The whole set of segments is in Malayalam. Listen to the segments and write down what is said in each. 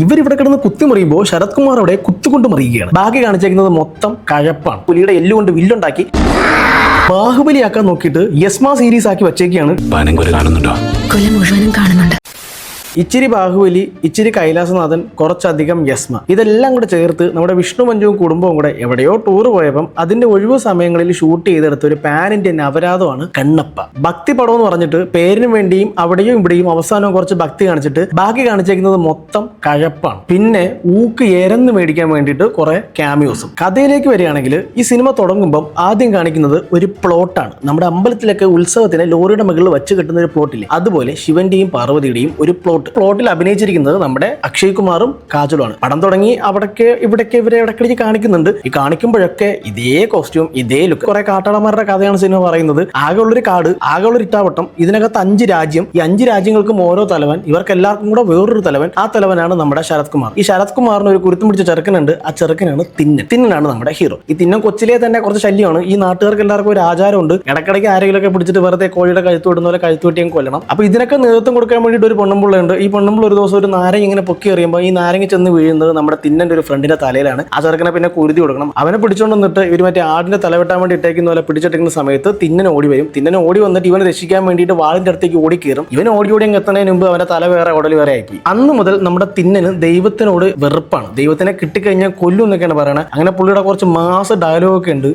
ഇവരിവിടെ കിടന്ന് കുത്തിമറിയുമ്പോൾ ശരത് കുമാർ അവിടെ കുത്തുകൊണ്ട് മറിയുകയാണ്. ബാക്കി കാണിച്ചേക്കുന്നത് മൊത്തം കഴപ്പാണ്. പുലിയുടെ എല്ലുകൊണ്ട് വില്ലുണ്ടാക്കി ബാഹുബലിയാക്കാൻ നോക്കിയിട്ട് യസ്മ സീരീസ് ആക്കി വെച്ചേക്കാണ്. കൊല മുഴുവനും കാണുന്നുണ്ട്. ഇച്ചിരി ബാഹുബലി, ഇച്ചിരി കൈലാസനാഥൻ, കുറച്ചധികം യസ്മ, ഇതെല്ലാം കൂടെ ചേർത്ത് നമ്മുടെ വിഷ്ണു മഞ്ജുവും കുടുംബവും കൂടെ എവിടെയോ ടൂർ പോയപ്പം അതിന്റെ ഒഴിവ് സമയങ്ങളിൽ ഷൂട്ട് ചെയ്തെടുത്ത ഒരു പാൻ ഇന്ത്യൻ അപരാധമാണ് കണ്ണപ്പ. ഭക്തി പടം എന്ന് പറഞ്ഞിട്ട് പേരിന് വേണ്ടിയും അവിടെയും ഇവിടെയും അവസാനവും കുറച്ച് ഭക്തി കാണിച്ചിട്ട് ബാക്കി കാണിച്ചേക്കുന്നത് മൊത്തം കഴപ്പാണ്. പിന്നെ ഊക്ക് എരന്ന് മേടിക്കാൻ വേണ്ടിയിട്ട് കുറെ ക്യാമിയോസും. കഥയിലേക്ക് വരികയാണെങ്കിൽ ഈ സിനിമ തുടങ്ങുമ്പം ആദ്യം കാണിക്കുന്നത് ഒരു പ്ലോട്ടാണ്. നമ്മുടെ അമ്പലത്തിലൊക്കെ ഉത്സവത്തിന് ലോറിയുടെ മുകളിൽ വെച്ച് കെട്ടുന്ന ഒരു പ്ലോട്ടില്ലേ, അതുപോലെ ശിവന്റെയും പാർവതിയുടെയും ഒരു പ്ലോട്ടിൽ അഭിനയിച്ചിരിക്കുന്നത് നമ്മുടെ അക്ഷയ് കുമാറും കാജലുമാണ്. പടം തുടങ്ങി അവിടേക്ക് ഇവിടേക്ക് ഇവരെ ഇടയ്ക്കിടയ്ക്ക് കാണിക്കുന്നുണ്ട്. ഈ കാണിക്കുമ്പോഴൊക്കെ ഇതേ കോസ്റ്റ്യൂം, ഇതേ ലുക്ക്. കുറെ കാട്ടാളന്മാരുടെ കഥയാണ് സിനിമ പറയുന്നത്. ആകെയുള്ളൊരു കാട്, ആകെയുള്ളൊരു ഇട്ടാവട്ടം, ഇതിനകത്ത് 5 രാജ്യം. ഈ 5 രാജ്യങ്ങൾക്കും ഓരോ തലവൻ, ഇവർക്ക് എല്ലാവർക്കും കൂടെ വേറൊരു തലവൻ. ആ തലവനാണ് നമ്മുടെ ശരത് കുമാർ. ഈ ശരത് കുമാറിന് ഒരു കുരുത്തം പിടിച്ച ചെറുക്കനുണ്ട്. ആ ചെറുക്കനാണ് തിന്നൻ. തിന്നനാണ് നമ്മുടെ ഹീറോ. ഈ തിന്നൻ കൊച്ചിലെ തന്നെ കുറച്ച് ശല്യമാണ്. ഈ നാട്ടുകാർക്ക് എല്ലാവർക്കും ഒരു ആചാരമുണ്ട്, ഇടയ്ക്കിടയ്ക്ക് ആരെങ്കിലുമൊക്കെ പിടിച്ചിട്ട് വെറുതെ കോഴിയുടെ കഴുത്ത് വിടുന്ന പോലെ കഴുത്ത് വെട്ടിയും കൊല്ലണം. അപ്പൊ ഇതിനൊക്കെ നേതൃത്വം കൊടുക്കാൻ വേണ്ടിയിട്ട് ഒരു പൊണ്ണുമ്പുള്ളുണ്ട്. ഈ പൊണ്ണുമ്പോൾ ഒരു ദിവസം ഒരു നാരങ്ങ ഇങ്ങനെ പൊക്കി എറിയുമ്പോൾ ഈ നാരങ്ങ ചെന്ന് വീഴുന്നത് നമ്മുടെ തിന്നന്റെ ഒരു ഫ്രണ്ടിന്റെ തലയിലാണ്. ആ ചെറുക്കനെ പിന്നെ കുരുതി കൊടുക്കണം. അവനെ പിടിച്ചോണ്ട് വന്നിട്ട് ഇവർ മറ്റേ ആടിന്റെ തല വെട്ടാൻ വേണ്ടി ഇട്ടേക്കുന്ന പോലെ പിടിച്ചിട്ടിരിക്കുന്ന സമയത്ത് തിന്നൻ ഓടി വരും. തിന്നൻ ഓടി വന്നിട്ട് ഇവനെ രക്ഷിക്കാൻ വേണ്ടിയിട്ട് വാളിന്റെ അടുത്തേക്ക് ഓടി കയറും. ഇവൻ ഓടി അങ്ങ് എത്തുന്നതിന് മുമ്പ് അവന്റെ തല വേറെ ഉടൽ വേറെ ആയിപ്പോയി. അന്ന് മുതൽ നമ്മുടെ തിന്നന് ദൈവത്തിനോട് വെറുപ്പാണ്. ദൈവത്തിനെ കിട്ടിക്കഴിഞ്ഞാൽ കൊല്ലും എന്നൊക്കെയാണ് പറയണത്. അങ്ങനെ പുള്ളിയുടെ കുറച്ച് മാസ ഡയലോഗ് ഒക്കെ ഉണ്ട്.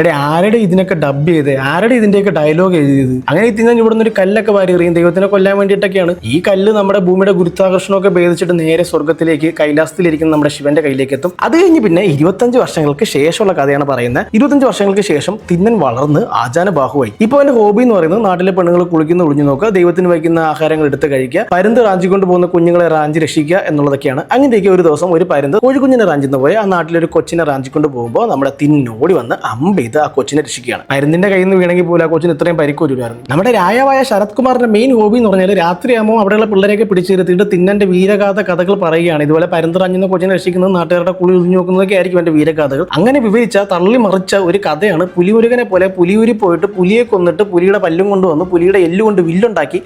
എടേ ആരുടെ ഇതിനൊക്കെ ഡബ് ചെയ്ത്, ആരുടെ ഇതിന്റെയൊക്കെ ഡയലോഗ് എഴുതിയത്? അങ്ങനെ തിന്നാൻ ഇവിടുന്ന് ഒരു കല്ലൊക്കെ വാരി എറിയും ദൈവത്തിനെ കൊല്ലാൻ വേണ്ടിയിട്ടൊക്കെയാണ്. ഈ കല്ല് നമ്മുടെ ഭൂമിയുടെ ഗുരുത്വാകർഷണമൊക്കെ ഭേദിച്ചിട്ട് നേരെ സ്വർഗത്തിലേക്ക് കൈലാസത്തിലിരിക്കുന്ന നമ്മുടെ ശിവന്റെ കയ്യിലേക്ക് എത്തും. അത് കഴിഞ്ഞ് പിന്നെ 25 വർഷങ്ങൾക്ക് ശേഷമുള്ള കഥയാണ് പറയുന്നത്. 25 വർഷങ്ങൾക്ക് ശേഷം തിന്നൻ വളർന്ന് ആചാന ബാഹുവായി. ഇപ്പൊ അവന്റെ ഹോബി എന്ന് പറയുന്നത് നാട്ടിലെ പെണ്ണുങ്ങൾ കുളിക്കുന്ന ഒളിഞ്ഞു നോക്കുക, ദൈവത്തിന് വയ്ക്കുന്ന ആഹാരങ്ങൾ എടുത്ത് കഴിക്കുക, പരുന്ത് റാഞ്ചിക്കൊണ്ട് പോകുന്ന കുഞ്ഞുങ്ങളെ റാഞ്ചി രക്ഷിക്കുക എന്നുള്ളതൊക്കെയാണ്. അങ്ങനെയൊക്കെ ഒരു ദിവസം ഒരു പരുന്ത് കോഴിക്കുഞ്ഞിനെ റാഞ്ചിന്ന് പോയി ആ നാട്ടിലൊരു കൊച്ചിനെ റാഞ്ചിക്കൊണ്ട് പോകുമ്പോൾ നമ്മുടെ തിന്നോടി വന്ന് അമ്പെയ്ത് ആ കൊച്ചിനെ രക്ഷിക്കുകയാണ്. പരുന്തിന്റെ കയ്യിൽ നിന്ന് വീണെങ്കിൽ പോലും ആ കൊച്ചിന് ഇത്രയും പരിക്കൊരുമായിരുന്നു. നമ്മുടെ രാജാവായ ശരത് കുമാറിന്റെ മെയിൻ ഹോബി എന്ന് പറഞ്ഞാൽ രാത്രിയാകുമ്പോൾ അവിടെയുള്ള പിള്ളേരെയൊക്കെ പിടിച്ചിരുത്തിയിട്ട് തിന്നന്റെ വീരഗാഥ കഥകൾ പറയുകയാണ്. ഇതുപോലെ പരുന്ത് റാഞ്ചുന്ന കൊച്ചിനെ രക്ഷിക്കുന്നത്, നാട്ടുകാരുടെ കുളി ഒഴിഞ്ഞു നോക്കുന്നതൊക്കെ ആയിരിക്കും എന്റെ വീരഗാഥകൾ. അങ്ങനെ വിവരിച്ച തള്ളി മറിച്ച ഒരു കഥയാണ് പുലിമുരുകനെ പോലെ പുലിയൂരി പോയിട്ട് പുലിയെ കൊന്നിട്ട് പുലിയുടെ പല്ലും കൊണ്ടുവന്ന് പുലിയുടെ എല്ലുകൊണ്ട് വില്ലുണ്ടാക്കി.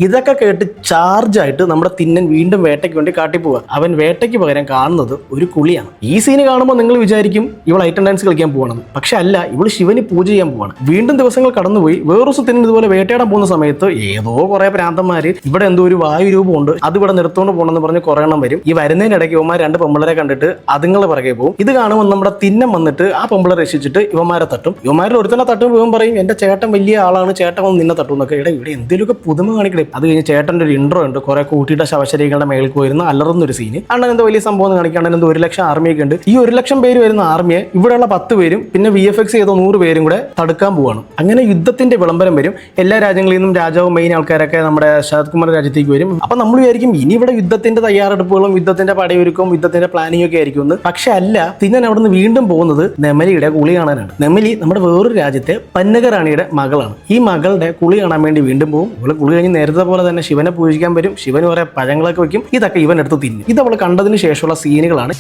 ഇതൊക്കെ കേട്ട് ചാർജായിട്ട് നമ്മുടെ തിന്നൻ വീണ്ടും വേട്ടയ്ക്ക് വേണ്ടി കാട്ടിപ്പോവുക. അവൻ വേട്ടയ്ക്ക് പകരം കാണുന്നത് ഒരു കുളിയാണ്. ഈ സീന് കാണുമ്പോൾ നിങ്ങൾ വിചാരിക്കും ഇവൾ ഐറ്റം ഡാൻസ് കളിക്കാൻ പോവാണെന്ന്. പക്ഷെ അല്ല, ഇവൾ ശിവന് പൂജ ചെയ്യാൻ പോവാണ്. വീണ്ടും ദിവസങ്ങൾ കടന്നുപോയി. വേറൊരു തിന്നൻ ഇതുപോലെ വേട്ടയാടാൻ പോകുന്ന സമയത്ത് ഏതോ കുറെ പ്രാന്തന്മാര് ഇവിടെ എന്തോ ഒരു വായു രൂപമുണ്ട്, അത് ഇവിടെ നിർത്തുകൊണ്ട് പോകണമെന്ന് പറഞ്ഞ് കുറെ എണ്ണം വരും. ഈ വരുന്നതിനിടയ്ക്ക് ഇവന്മാർ 2 പെമ്പിളരെ കണ്ടിട്ട് അതുങ്ങളെ പിറകെ പോകും. ഇത് കാണുമ്പോൾ നമ്മുടെ തിന്നം വന്നിട്ട് ആ പെമ്പിളെ രക്ഷിച്ചിട്ട് ഇവന്മാരെ തട്ടും. ഇവന്മാരിൽ ഒരുത്തന്നെ തട്ടുമ്പോൾ ഇവൻ പറയും എന്റെ ചേട്ടൻ വലിയ ആളാണ്, ചേട്ടൻ വന്ന് നിന്നെ തട്ടും എന്നൊക്കെ. ഇവിടെ എന്തെങ്കിലുമൊക്കെ പുതുമ കാണിക്കണേ. അത് കഴിഞ്ഞ് ചേട്ടൻ്റെ ഒരു ഇൻട്രോ ഉണ്ട്. കുറെ കൂട്ടിയിട്ട ശവശരീരങ്ങളുടെ മേളിൽ പോയിരുന്ന അലറുന്നൊരു സീന്. അണ്ണൻ എന്തോ വലിയ സംഭവം കാണിക്കാണ്ട് എന്തോ 1 ലക്ഷം ആർമിയൊക്കെ ഉണ്ട്. ഈ 1 ലക്ഷം പേര് വരുന്ന ആർമിയെ ഇവിടെയുള്ള 10 പേരും പിന്നെ VFX ചെയ്ത 100 പേരും കൂടെ തടുക്കാൻ പോവാണ്. അങ്ങനെ യുദ്ധത്തിന്റെ വിളംബരം വരും. എല്ലാ രാജ്യങ്ങളിൽ നിന്നും രാജാവും മെയിൻ ആൾക്കാരൊക്കെ നമ്മുടെ ശരത് കുമാർ രാജ്യത്തേക്ക് വരും. അപ്പൊ നമ്മൾ വിചാരിക്കും ഇനി ഇവിടെ യുദ്ധത്തിന്റെ തയ്യാറെടുപ്പുകളും യുദ്ധത്തിന്റെ പടയൊരുക്കവും യുദ്ധത്തിന്റെ പ്ലാനിങ് ഒക്കെ ആയിരിക്കും എന്ന്. പക്ഷെ അല്ല, തിന്നൻ അവിടെ നിന്ന് വീണ്ടും പോകുന്നത് നെമലിയുടെ കുളി കാണാനാണ്. നെമലി നമ്മുടെ വേറൊരു രാജ്യത്തെ പന്നക റാണിയുടെ മകളാണ്. ഈ മകളുടെ കുളി കാണാൻ വേണ്ടി വീണ്ടും പോകും. ഇവള് കുളി കഴിഞ്ഞ് നേരത്തെ പോലെ തന്നെ ശിവനെ പൂജിക്കാൻ വരും. ശിവന് കുറെ പഴങ്ങളൊക്കെ വെക്കും. ഇതൊക്കെ ഇവൻ എടുത്ത് തിന്നും. ഇത് അവൾ കണ്ടതിന് ശേഷമുള്ള സീനുകളാണ്.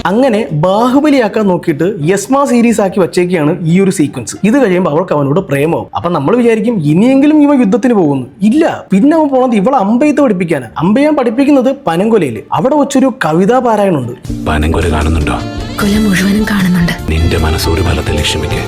അങ്ങനെ ബാഹുബലിയാക്കാൻ നോക്കിയിട്ട് യസ്മ സീരീസ് ആക്കി വെച്ചേക്കാണ് ഈ ഒരു സീക്വൻസ്. ഇത് കഴിയുമ്പോൾ അവൾക്ക് അവനോട് പ്രേമവും. അപ്പൊ നമ്മൾ വിചാരിക്കും ഇനിയെങ്കിലും ഇവ യുദ്ധത്തിന് പോകുന്നു. ഇല്ല, പിന്നെ അവൻ പോകുന്നത് ഇവളെ അമ്പെയ്ത്ത് പഠിപ്പിക്കാനാണ്. അമ്പെയ്യാൻ പഠിപ്പിക്കുന്നത് പനങ്കൊലയിൽ. അവിടെ വെച്ചൊരു കവിതാ പാരായണമുണ്ട്. പനങ്കൊല കാണുന്നുണ്ടോ? കൊല മുഴുവനും കാണുന്നുണ്ട്. നിന്റെ മനസ്സൊരു ഫലത്തെ ലക്ഷ്യമിക്കാൻ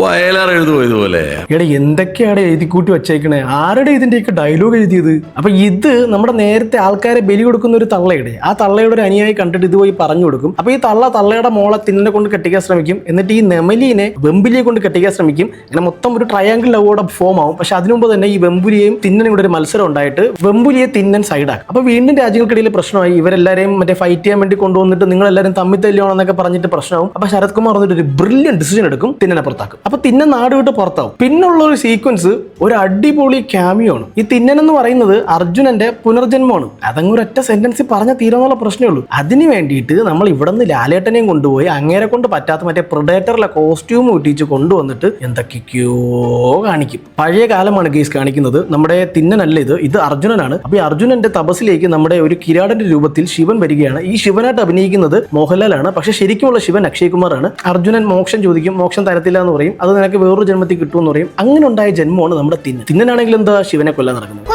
വയലാർ എഴുതുമോ ഇതുപോലെ? ഇവിടെ എന്തൊക്കെയാണ് എഴുതിക്കൂട്ടി വെച്ചേക്കണേ? ആരുടെ ഇതിന്റെയൊക്കെ ഡയലോഗ് എഴുതിയത്? അപ്പൊ ഇത് നമ്മുടെ നേരത്തെ ആൾക്കാരെ ബലി കൊടുക്കുന്ന ഒരു തള്ളയുടെ, ആ തള്ളയുടെ ഒരു അനുയായി കണ്ടിട്ട് ഇത് പോയി പറഞ്ഞു കൊടുക്കും. അപ്പൊ ഈ തള്ളയുടെ മോളെ തിന്നെ കൊണ്ട് കെട്ടിക്കാൻ ശ്രമിക്കും. എന്നിട്ട് ഈ നെമലിനെ വെമ്പുലിയെ കൊണ്ട് കെട്ടിക്കാൻ ശ്രമിക്കും. അങ്ങനെ മൊത്തം ഒരു ട്രയാങ്കിൾ ലവോടെ ഫോം ആവും. പക്ഷെ അതിനു മുമ്പ് തന്നെ ഈ വെമ്പുലിയെയും തിന്നനും കൂടെ ഒരു മത്സരം ഉണ്ടായിട്ട് വെമ്പുലിയെ തിന്നൻ സൈഡാക്കും. അപ്പൊ വീണ്ടും രാജ്യങ്ങൾക്കിടയിൽ പ്രശ്നമായി. ഇവരെല്ലാരെയും മറ്റേ ഫൈറ്റ് ചെയ്യാൻ വേണ്ടി കൊണ്ടുവന്നിട്ട് നിങ്ങൾ എല്ലാവരും തമ്മിൽ തല്ലിയാണെന്നൊക്കെ പറഞ്ഞിട്ട് പ്രശ്നമാവും. അപ്പൊ ശരത് കുമാർ വന്നിട്ട് ഒരു ബ്രില്യൻ ഡിസിഷൻ എടുക്കും, തിന്നനെ പുറത്താക്കും. അപ്പൊ തിന്നൻ നാട് വിട്ട് പുറത്താവും. പിന്നുള്ള ഒരു സീക്വൻസ് ഒരു അടിപൊളി ക്യാമിയോ ആണ്. ഈ തിന്നൻ എന്ന് പറയുന്നത് അർജുനന്റെ പുനർജന്മമാണ്. അതങ്ങ് ഒരൊറ്റ സെന്റൻസിൽ പറഞ്ഞ തീരുന്നുള്ള പ്രശ്നമേ ഉള്ളൂ. അതിന് വേണ്ടിയിട്ട് നമ്മൾ ഇവിടെ നിന്ന് ലാലേട്ടനെയും കൊണ്ടുപോയി അങ്ങേരെ കൊണ്ട് പറ്റാത്ത മറ്റേ പ്രെഡേറ്ററിലെ കോസ്റ്റ്യൂം ഇട്ടിച്ച് കൊണ്ടുവന്നിട്ട് എന്തൊക്കെയോ കാണിക്കും. പഴയ കാലമാണ് കേസ് കാണിക്കുന്നത്. നമ്മുടെ തിന്നനല്ല ഇത് അർജുനനാണ്. അപ്പൊ ഈ അർജുനന്റെ തപസ്സിലേക്ക് നമ്മുടെ ഒരു കിരാടന്റെ രൂപത്തിൽ ശിവൻ വരികയാണ്. ഈ ശിവനായിട്ട് അഭിനയിക്കുന്നത് മോഹൻലാലാണ്. പക്ഷെ ശരിക്കുമുള്ള ശിവൻ അക്ഷയ് കുമാറാണ്. അർജുനൻ മോക്ഷം ചോദിക്കും, മോക്ഷം തരത്തില്ല എന്ന് പറയും. അത് നിനക്ക് വേറൊരു ജന്മത്തിൽ കിട്ടുമെന്ന് പറയും. അങ്ങനെ ഉണ്ടായ ജന്മമാണ് നമ്മുടെ തിന്നനാണെങ്കിൽ എന്താ ശിവനെ കൊല്ലാൻ നടക്കുന്നത്.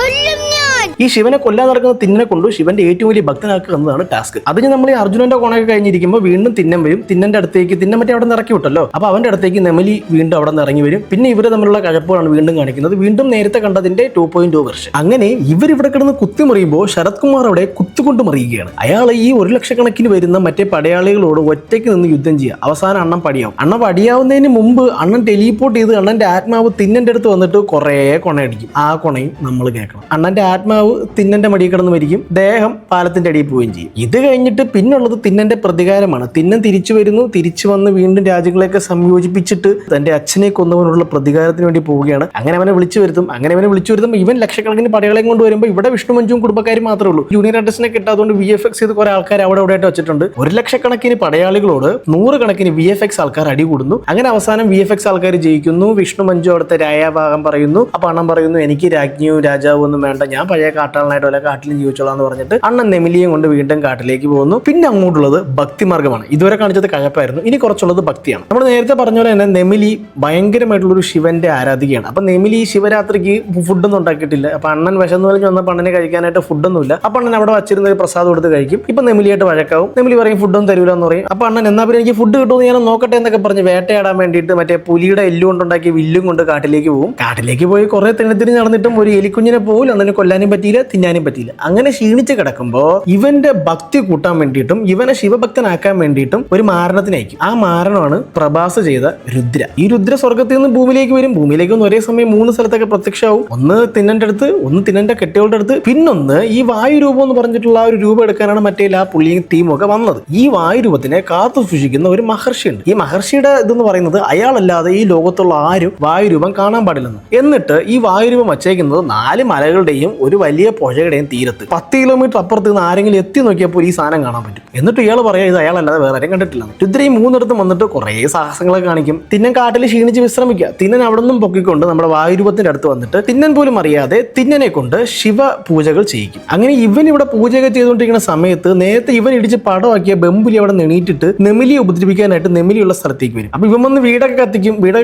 ഈ ശിവനെ കൊല്ലാൻ നടക്കുന്ന തിന്നനെ കൊണ്ട് ശിവന്റെ ഏറ്റവും വലിയ ഭക്തനാക്കുക എന്നതാണ് ടാസ്ക്. അതിന് നമ്മൾ ഈ അർജുനന്റെ കോണൊക്കെ കഴിഞ്ഞിരിക്കുമ്പോൾ വീണ്ടും തിന്നം വരും. തിന്നന്റെ അടുത്തേക്ക് തിന്നം മറ്റേ അവിടെ നിന്ന് ഇറക്കി വിട്ടല്ലോ. അപ്പൊ അവന്റെ അടുത്തേക്ക് നെമലി വീണ്ടും അവിടെ നിന്ന് ഇറങ്ങി വരും. പിന്നെ ഇവര് തമ്മിലുള്ള കഴപ്പാണ് വീണ്ടും കാണിക്കുന്നത്. വീണ്ടും നേരത്തെ കണ്ടതിന്റെ 2.2 വെർഷൻ. അങ്ങനെ ഇവരിവിടെ കിടന്ന് കുത്തിമറിയുമ്പോൾ ശരത് കുമാർ അവിടെ കുത്തുകൊണ്ട് മറിയുകയാണ്. അയാൾ ഈ 1 ലക്ഷക്കണക്കിന് വരുന്ന മറ്റേ പടയാളികളോട് ഒറ്റയ്ക്ക് നിന്ന് യുദ്ധം ചെയ്യുക. അവസാനം അണ്ണൻ പടിയാവും. അണ്ണൻ പടിയാവുന്നതിന് മുമ്പ് അണ്ണൻ ടെലിപ്പോർട്ട് ചെയ്ത് അണ്ണന്റെ ആത്മാവ് തിന്നന്റെ അടുത്ത് വന്നിട്ട് കുറേ കൊണയടിക്കും. ആ കൊണയും നമ്മൾ കേൾക്കണം. അണ്ണന്റെ ആത്മാവ് തിന്നന്റെ മടിയിൽ കിടന്ന് മരിക്കും. ദേഹം പാലത്തിന്റെ അടിയിൽ പോവുകയും ചെയ്യും. ഇത് കഴിഞ്ഞിട്ട് പിന്നുള്ളത് തിന്നന്റെ പ്രതികാരമാണ്. തിന്നൻ തിരിച്ചു വരുന്നു. തിരിച്ചു വന്ന് വീണ്ടും രാജ്യങ്ങളെയൊക്കെ സംയോജിപ്പിച്ചിട്ട് തന്റെ അച്ഛനെ കൊന്നവനുള്ള പ്രതികാരത്തിന് വേണ്ടി പോവുകയാണ്. അങ്ങനെ അവനെ വിളിച്ചു വരുത്തും. ഇവൻ ലക്ഷക്കണക്കിന് പടയാളെയും കൊണ്ട് വരുമ്പോൾ ഇവിടെ വിഷ്ണു മഞ്ജുവും കുടുംബക്കാരും മാത്രമേ ഉള്ളൂ. ജൂനിയർ ആർട്ടിസ്റ്റിനെ കിട്ടാത്തതുകൊണ്ട് VFX ചെയ്ത് കുറെ ആൾക്കാർ അവിടെ ആയിട്ട് വെച്ചിട്ടുണ്ട്. 1 ലക്ഷക്കണക്കിന് പടയാളികളോട് 100 കണക്കിന് VFX ആൾക്കാർ അടികൂടുന്നു. അങ്ങനെ അവസാനം VFX ആൾക്കാർ ജയിക്കുന്നു. വിഷ്ണു മഞ്ജു അവിടുത്തെ രായാഭാഗം പറയുന്നു. അപ്പൊ അണ്ണൻ പറയുന്നു, എനിക്ക് രാജ്ഞിയും രാജാവും ഒന്നും വേണ്ട, ഞാൻ പഴയ കാട്ടാളനായിട്ട് വല്ല കാട്ടിലും ജീവിച്ചോളാം എന്ന് പറഞ്ഞിട്ട് അണ്ണൻ നെമിലിയും കൊണ്ട് വീണ്ടും കാട്ടിലേക്ക് പോകുന്നു. പിന്നെ അങ്ങോട്ടുള്ളത് ഭക്തിമാർഗമാണ്. ഇതുവരെ കാണിച്ചത് കഴപ്പായിരുന്നു. ഇനി കുറച്ചുള്ളത് ഭക്തിയാണ്. നമ്മൾ നേരത്തെ പറഞ്ഞ പോലെ തന്നെ നെമിലി ഭയങ്കരമായിട്ടുള്ളൊരു ശിവന്റെ ആരാധികയാണ്. അപ്പൊ നെമിലി ശിവരാത്രിക്ക് ഫുഡൊന്നും ഉണ്ടാക്കിയിട്ടില്ല. അപ്പൊ അണ്ണൻ വിശന്ന് വലിഞ്ഞ് വന്നപ്പോൾ അണ്ണനെ കഴിക്കാനായിട്ട് ഫുഡൊന്നുമില്ല. അപ്പൊ അണ്ണൻ അവിടെ വച്ചിരുന്ന ഒരു പ്രസാദം എടുത്ത് കഴിക്കും. ഇപ്പൊ നെമിലിയായിട്ട് വഴക്കാവും. നെമിലി പറയും ഫുഡൊന്നും തരൂല എന്ന് പറയും. അപ്പൊ അണ്ണൻ എന്നാ പിന്നെ എനിക്ക് ഫുഡ് കിട്ടുമെന്ന് ഞാൻ നോക്കട്ടെ എന്നൊക്കെ പറഞ്ഞ് വേട്ടയാടാൻ വേണ്ടിയിട്ട് മറ്റേ പുലിയുടെ എല്ല് കൊണ്ടുണ്ടാക്കിയ വില്ലും കൊണ്ട് കാട്ടിലേക്ക് പോകും. കാട്ടിലേക്ക് പോയി കുറെ തിരിഞ്ഞ് നടന്നിട്ടും ഒരു എലിക്കുഞ്ഞിനെ പോലും അണ്ണനെ കൊല്ലാനും പറ്റിയില്ല, തിന്നാനും പറ്റിയില്ല. അങ്ങനെ ക്ഷീണിച്ച് കിടക്കുമ്പോൾ ഇവന്റെ ഭക്തി കൂട്ടാൻ വേണ്ടിയിട്ടും ഇവനെ ശിവഭക്തനാക്കാൻ വേണ്ടിയിട്ടും ഒരു മാരണത്തിന് അയക്കും. ആ മാരണമാണ് പ്രഭാസ് ചെയ്ത രുദ്ര. ഈ രുദ്ര സ്വർഗത്തിൽ നിന്ന് ഭൂമിയിലേക്ക് വരും. ഭൂമിയിലേക്ക് ഒരേ സമയം 3 സ്ഥലത്തൊക്കെ പ്രത്യക്ഷമാവും. ഒന്ന് തിന്നന്റെ അടുത്ത്, ഒന്ന് തിന്നന്റെ കെട്ടികളുടെ അടുത്ത്, പിന്നൊന്ന് ഈ വായുരൂപം എന്ന് പറഞ്ഞിട്ടുള്ള ആ ഒരു രൂപം എടുക്കാനാണ് മറ്റേ ആ പുള്ളിയും ടീമും ഒക്കെ വന്നത്. ഈ വായുരൂപത്തിനെ കാത്തു സൂക്ഷിക്കുന്ന ഒരു മഹർഷിയുണ്ട്. ഈ മഹർഷിയുടെ ഇതെന്ന് പറയുന്നത് അയാളല്ലാതെ ഈ ലോകത്തുള്ള ആരും വായുരൂപം കാണാൻ പാടില്ലെന്ന്. എന്നിട്ട് ഈ വായുരൂപം വച്ചേക്കുന്നത് 4 മലകളുടെയും ഒരു വലിയ പുഴയുടെയും തീരത്ത് 10 കിലോമീറ്റർ അപ്പുറത്ത് നിന്ന് ആരെങ്കിലും എത്തി നോക്കിയപ്പോൾ ഈ സാധനം കാണാൻ പറ്റും. എന്നിട്ട് ഇയാൾ പറയാം ഇത് അയാളല്ലാതെ വേറെ ആരും കണ്ടിട്ടില്ല. രുദ്ര ഈ 3 വന്നിട്ട് കുറേ സാഹസങ്ങളൊക്കെ കാണിക്കും. തിന്നൻ കാട്ടിൽ ക്ഷീണിച്ച് വിശ്രമിക്കുക. തിന്നൻ അവിടെ നിന്നും പൊക്കിക്കൊണ്ട് നമ്മുടെ വായുരൂപത്തിന്റെ അടുത്ത് വന്നിട്ട് തിന്നൻ പോലും അറിയാതെ തിന്നനെ കൊണ്ട് ശിവ പൂജകൾ ചെയ്യിക്കും. അങ്ങനെ ഇവൻ ഇവിടെ പൂജകൾ ചെയ്തുകൊണ്ടിരിക്കുന്ന സമയത്ത് നേരത്തെ ഇവൻ ഇടിച്ച് പടമാക്കിയ ബെമ്പുലി അവിടെ നെണീറ്റിട്ട് നെമിലിയെ ഉപദ്രവിക്കാനായിട്ട് നെമിലിയുള്ള സ്ഥലത്തേക്ക് വരും. അപ്പൊ ഇവൻ വന്ന് വീടൊക്കെ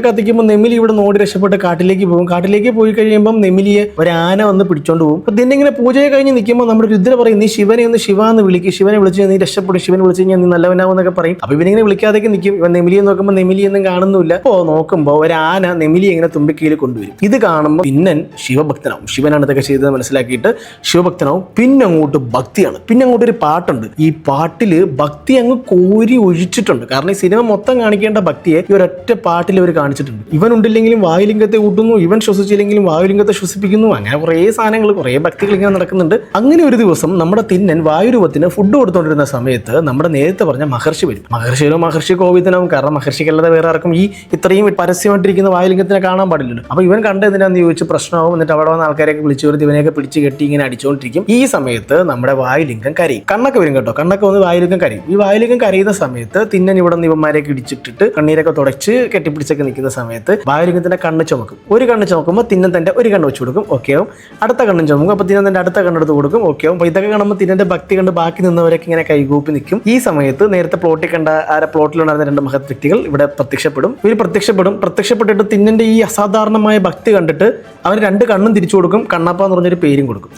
കത്തിക്കുമ്പോൾ നെമിലി ഇവിടെ നോടി രക്ഷപ്പെട്ട് കാട്ടിലേക്ക് പോകും. കാട്ടിലേക്ക് പോയി കഴിയുമ്പോൾ നെമിലിയെ ഒരു ആന വന്ന് പിടിച്ചോണ്ട് പോകും. അപ്പൊ ഇതിന്റെ ഇങ്ങനെ പൂജയെ കഴിഞ്ഞ് നിൽക്കുമ്പോൾ നമ്മുടെ രുദ്ര പറയും നീ ശിവനെ ഒന്ന് ശിവ എന്ന് വിളിക്കും. ശിവനെ വിളിച്ച് നീ രക്ഷപ്പെടും. ശിവനെ വിളിച്ച് കഴിഞ്ഞാൽ നീ നല്ലവനാവും എന്നൊക്കെ പറയും. അപ്പൊ ഇവനിങ്ങനെ വിളിക്കാതേക്ക് നിൽക്കും. ഇവൻ നെമിലിയെ നോക്കുമ്പോൾ നെമിലിയൊന്നും കാണുന്നില്ല. അപ്പോ നോക്കുമ്പോൾ ഒരു ആന നെമിലിയെ ഇങ്ങനെ തുമ്പിക്കയിൽ കൊണ്ടുവരും. ഇത് കാണുമ്പോൾ പിന്നൻ ശിവഭക്തനാവും. ശിവനാണ് ഇതൊക്കെ ചെയ്തത് മനസ്സിലാക്കിയിട്ട് ശിവഭക്തനാവും. പിന്നെ അങ്ങോട്ട് ഭക്തിയാണ്. പിന്നെ അങ്ങോട്ട് ഒരു പാട്ടുണ്ട്. ഈ പാട്ടില് ഭക്തി അങ്ങ് കോരി ഒഴിച്ചിട്ടുണ്ട്. കാരണം ഈ സിനിമ മൊത്തം കാണിക്കേണ്ട ഭക്തിയെ ഈ ഒരൊറ്റ പാട്ടിൽ അവർ കാണിച്ചിട്ടുണ്ട്. ഇവൻ ഉണ്ടില്ലെങ്കിലും വായുലിംഗത്തെ കൂട്ടുന്നു, ഇവൻ ശ്വസിച്ചില്ലെങ്കിലും വായുലിംഗത്തെ ശ്വസിപ്പിക്കുന്നു. അങ്ങനെ കുറേ സാധനങ്ങൾ, കുറേ ഭക്തികൾ ഇങ്ങനെ നടക്കുന്നുണ്ട്. അങ്ങനെ ഒരു ദിവസം നമ്മുടെ തിന്നൻ വായുരൂപത്തിന് ഫുഡ് കൊടുത്തോണ്ടിരുന്ന സമയത്ത് നമ്മുടെ നേരത്തെ പറഞ്ഞ മഹർഷി വരും. മഹർഷി കോപിതനാവും. കാരണം മഹർഷിക്കല്ലാതെ വേറെ ആർക്കും ഈ ഇത്രയും പരസ്യമായിട്ടിരിക്കുന്ന വായുലിംഗത്തിനെ കാണാൻ പാടില്ലല്ലോ. അപ്പൊ ഇവൻ കണ്ടെന്തിനാന്ന് ചോദിച്ച് പ്രശ്നമാവും. എന്നിട്ട് അവിടെ വന്ന ആൾക്കാരെയൊക്കെ വിളിച്ചു വരുത്തി ഇവനെയൊക്കെ പിടിച്ച് കെട്ടി ഇങ്ങനെ അടിച്ചുകൊണ്ടിരിക്കും. ഈ സമയത്ത് നമ്മുടെ വായുലിംഗം കരയും. കണ്ണൊക്കെ വരും കേട്ടോ. കണ്ണൊക്കെ വന്ന് വായുലിംഗം കരയും. ഈ വായുലിംഗം കരയുന്ന സമയത്ത് തിന്നൻ ഇവിടെ നിന്ന് ഇവന്മാരെയൊക്കെ ഇടിച്ചിട്ടിട്ട് കണ്ണീരൊക്കെ തുടച്ച് കെട്ടിപ്പിടിച്ചൊക്കെ നിൽക്കുന്ന സമയത്ത് വായുലിംഗത്തിന്റെ കണ്ണ് ചുമക്കും. ഒരു കണ്ണ് ചുമക്കുമ്പോൾ തിന്നൻ തന്റെ ഒരു കണ്ണ് വെച്ച് കൊടുക്കും. ഓക്കെ ആവും. അടുത്ത കണ്ണും ചുമക്കും. അപ്പൊ തിന്നൻ തന്റെ അടുത്ത കണ്ണെടുത്ത് കൊടുക്കും. ഓക്കെ ആവും. അപ്പൊ ഇതൊക്കെ കാണുമ്പോൾ തിന്നന്റെ ഭക്തി കണ്ട് ബാക്കി നിന്നവരൊക്കെ ഇങ്ങനെ കൈകൂപ്പി നിൽക്കും. ഈ സമയത്ത് നേരത്തെ പ്ലോട്ടിൽ കണ്ട പ്ലോട്ടിലുണ്ടായിരുന്ന 2 മഹത് വ്യക്തികൾ ഇവിടെ പ്രത്യക്ഷപ്പെടും. പ്രത്യക്ഷപ്പെട്ടിട്ട് തിന്നന്റെ ഈ അസാധാരണമായ ഭക്തി കണ്ടിട്ട് അവന് 2 കണ്ണും തിരിച്ചു കൊടുക്കും. കണ്ണപ്പ എന്ന് പറഞ്ഞൊരു പേരും കൊടുക്കും.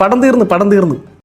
പടം തീർന്നു